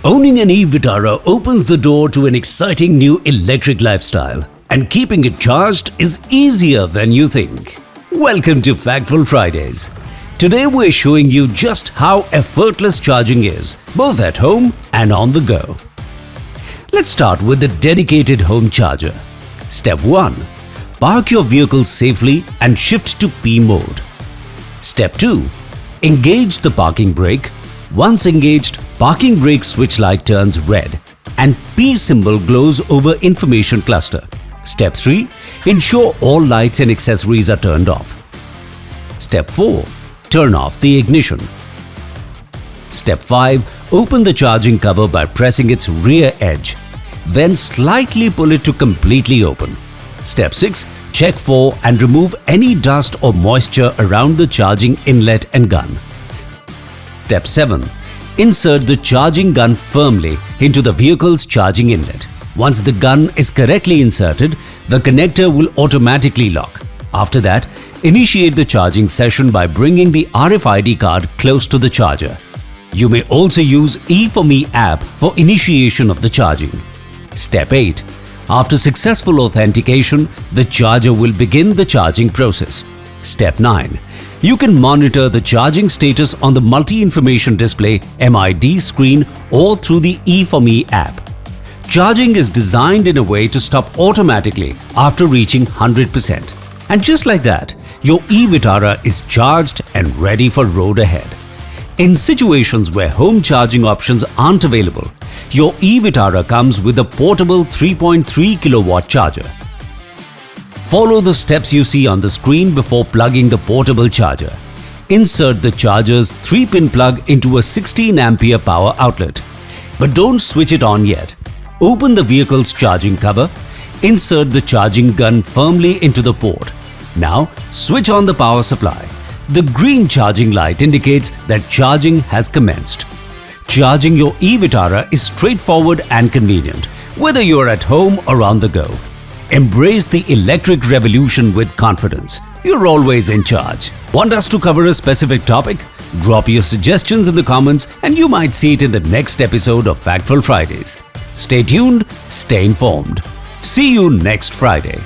Owning an VITARA opens the door to an exciting new electric lifestyle, and keeping it charged is easier than you think. Welcome to Factful Fridays. Today we're showing you just how effortless charging is, both at home and on the go. Let's start with the dedicated home charger. Step 1. Park your vehicle safely and shift to P mode. Step 2. Engage the parking brake. Once engaged, parking brake switch light turns red and P symbol glows over information cluster. Step 3. Ensure all lights and accessories are turned off. Step 4. Turn off the ignition. Step 5. Open the charging cover by pressing its rear edge. Then slightly pull it to completely open. Step 6. Check for and remove any dust or moisture around the charging inlet and gun. Step 7. Insert the charging gun firmly into the vehicle's charging inlet. Once the gun is correctly inserted, the connector will automatically lock. After that, initiate the charging session by bringing the RFID card close to the charger. You may also use E4Me app for initiation of the charging. Step 8. After successful authentication, the charger will begin the charging process. Step 9. You can monitor the charging status on the multi-information display MID screen or through the E4Me app. Charging is designed in a way to stop automatically after reaching 100%. And just like that, your VITARA is charged and ready for road ahead. In situations where home charging options aren't available, your VITARA comes with a portable 3.3 kilowatt charger. Follow the steps you see on the screen before plugging the portable charger. Insert the charger's 3-pin plug into a 16 ampere power outlet. But don't switch it on yet. Open the vehicle's charging cover. Insert the charging gun firmly into the port. Now switch on the power supply. The green charging light indicates that charging has commenced. Charging your VITARA is straightforward and convenient, whether you're at home or on the go. Embrace the electric revolution with confidence. You're always in charge. Want us to cover a specific topic? Drop your suggestions in the comments and you might see it in the next episode of Factful Fridays. Stay tuned, stay informed. See you next Friday.